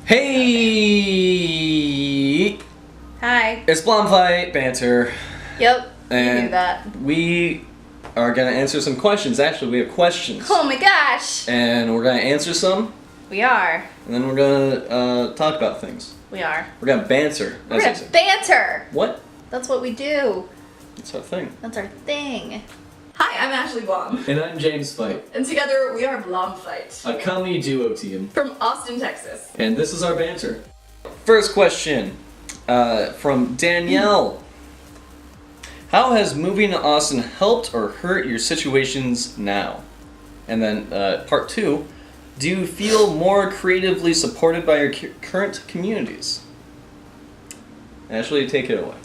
Hey! Hi. It's BlomFite, Banter. Yep, you And knew that. we are going to answer some questions. Actually, we have questions. Oh my gosh! And we're going to answer some, We are. and then we're going to talk about things. We are. We're going to banter. We're gonna banter! What? That's what we do. It's our thing. That's our thing. Hi, I'm Ashley Blom, And I'm James Fight, and together we are BlomFite a comedy duo team. from Austin, Texas. And this is our banter. First question from Danielle. How has moving to Austin helped or hurt your situations now? And then part 2, do you feel more creatively supported by your current communities? Ashley, take it away.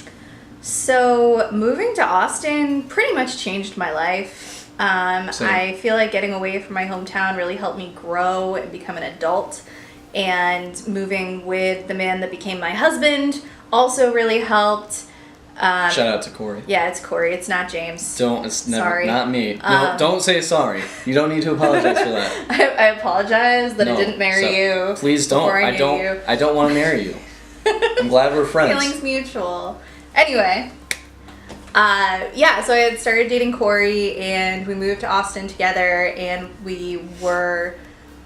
So, moving to Austin pretty much changed my life. Same. I feel like getting away from my hometown really helped me grow and become an adult. And moving with the man that became my husband also really helped. Shout out to Corey. Yeah, it's Corey. It's not James. It's never, Sorry. not me. No, don't say sorry. You don't need to apologize for that. I apologize that I No, didn't marry so- you. Please don't. before I knew don't. you. I don't want to marry you. I'm glad we're friends. Feelings mutual. Anyway, yeah, so I had started dating Corey and we moved to Austin together and we were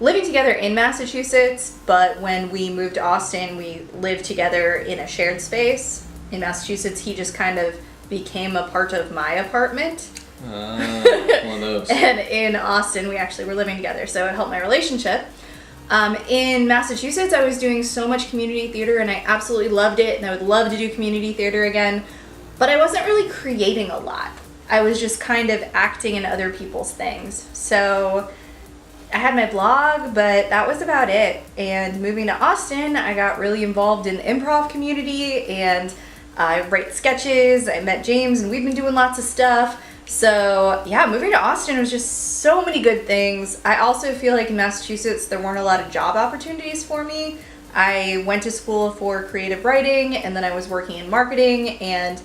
living together in Massachusetts, but when we moved to Austin, we lived together in a shared space. In Massachusetts, he just kind of became a part of my apartment. One of those. And in Austin, we actually were living together, so it helped my relationship. In Massachusetts, I was doing so much community theater and I absolutely loved it, and I would love to do community theater again, but I wasn't really creating a lot. I was just kind of acting in other people's things. So I had my blog, but that was about it. And moving to Austin, I got really involved in the improv community and I write sketches. I met James and we've been doing lots of stuff. So yeah, moving to Austin was just so many good things. I also feel like in Massachusetts, there weren't a lot of job opportunities for me. I went to school for creative writing and then I was working in marketing, and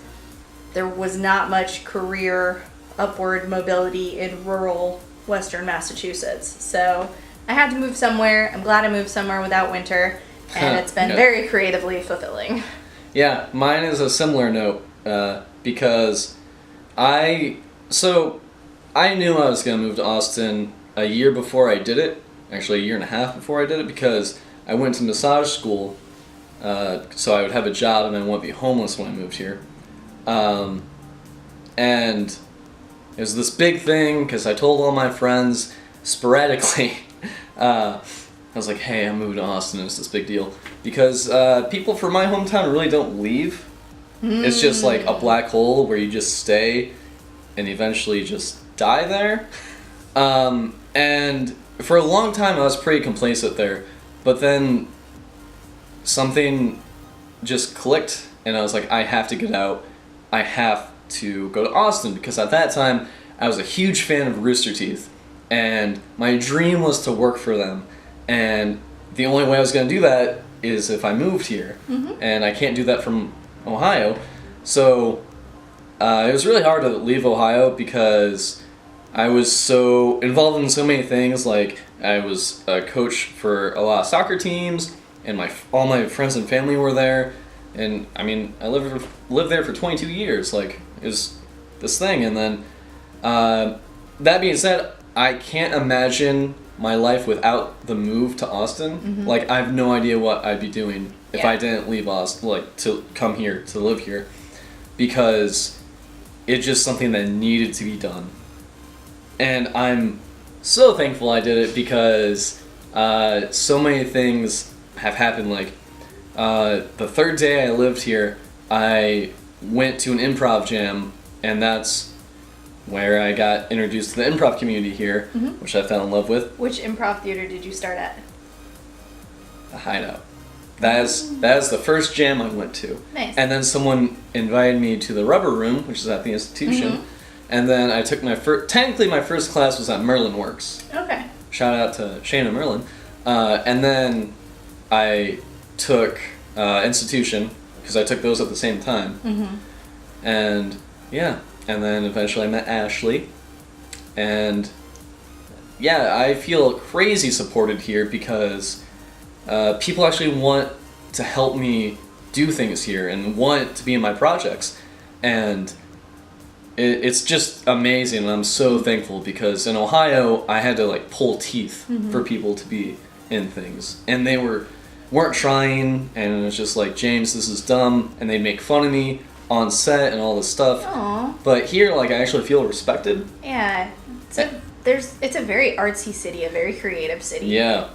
there was not much career upward mobility in rural Western Massachusetts. So I had to move somewhere. I'm glad I moved somewhere without winter, and it's been Yeah. very creatively fulfilling. Yeah, mine is a similar note because I knew I was going to move to Austin a year before I did it, actually a year and a half before I did it, because I went to massage school so I would have a job and I wouldn't be homeless when I moved here. And it was this big thing because I told all my friends sporadically. I was like, hey, I'm moving to Austin, and it's this big deal. Because people from my hometown really don't leave. It's just like a black hole where you just stay and eventually just die there. And for a long time I was pretty complacent there. But then something just clicked and I was like, I have to get out. I have to go to Austin, because at that time I was a huge fan of Rooster Teeth and my dream was to work for them, and the only way I was going to do that is if I moved here, and I can't do that from Ohio. So it was really hard to leave Ohio because I was so involved in so many things. Like I was a coach for a lot of soccer teams, and all my friends and family were there. And I mean, I lived there for 22 years. Like, it was this thing. And then, that being said, I can't imagine my life without the move to Austin. Like, I have no idea what I'd be doing if I didn't leave Austin, like, to come here, to live here. Because it's just something that needed to be done. And I'm so thankful I did it, because so many things have happened. Like, the third day I lived here, I went to an improv jam, and that's where I got introduced to the improv community here, which I fell in love with. Which improv theater did you start at? The Hideout. That is the first jam I went to. Nice. And then someone invited me to the Rubber Room, which is at the institution, and then I took my technically my first class was at Merlin Works. Okay. Shout out to Shayna Merlin. And then I took Institution, because I took those at the same time. And yeah, and then eventually I met Ashley, and yeah, I feel crazy supported here because people actually want to help me do things here and want to be in my projects. And it's just amazing, and I'm so thankful, because in Ohio I had to like pull teeth for people to be in things, and they weren't trying, and it was just like, James, this is dumb, and they'd make fun of me on set and all this stuff. Aww. But here, like, I actually feel respected. Yeah. It's a very artsy city, a very creative city. Yeah.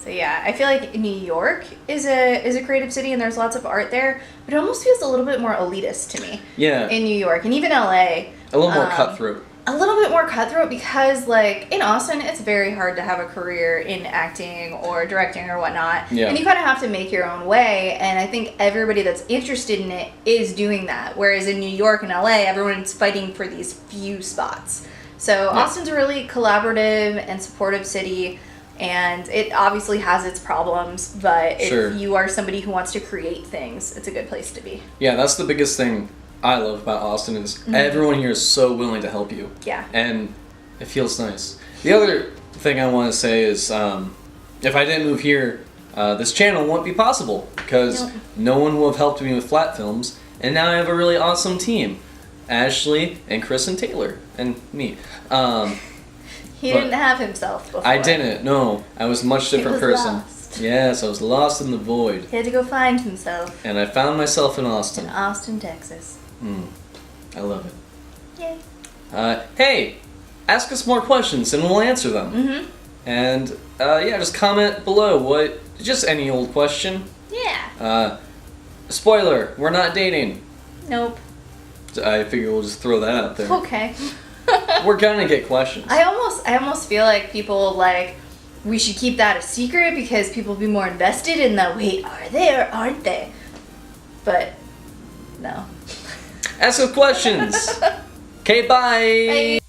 So yeah, I feel like New York is a creative city, and there's lots of art there, but it almost feels a little bit more elitist to me. Yeah. In New York, and even LA. A little more cutthroat. A little bit more cutthroat, because like in Austin, it's very hard to have a career in acting or directing or whatnot. Yeah. And you kind of have to make your own way, and I think everybody that's interested in it is doing that. Whereas in New York and LA, everyone's fighting for these few spots. So Austin's a really collaborative and supportive city. And it obviously has its problems, but if you are somebody who wants to create things, it's a good place to be. Yeah, that's the biggest thing I love about Austin, is everyone here is so willing to help you. Yeah. And it feels nice. The other thing I want to say is, if I didn't move here, this channel wouldn't be possible, because no one would have helped me with flat films, and now I have a really awesome team. Ashley and Chris and Taylor and me. He didn't have himself before. I didn't, no. I was a much different He was person. lost. Yes, I was lost in the void. He had to go find himself. And I found myself in Austin. In Austin, Texas. I love it. Yay. Hey, ask us more questions and we'll answer them. And yeah, just comment below just any old question. Yeah. Spoiler, we're not dating. Nope. I figure we'll just throw that out there. Okay. We're gonna get questions. I almost feel like people we should keep that a secret, because people will be more invested in the wait, are they or aren't they? But no. Ask us questions. Okay, bye. Bye.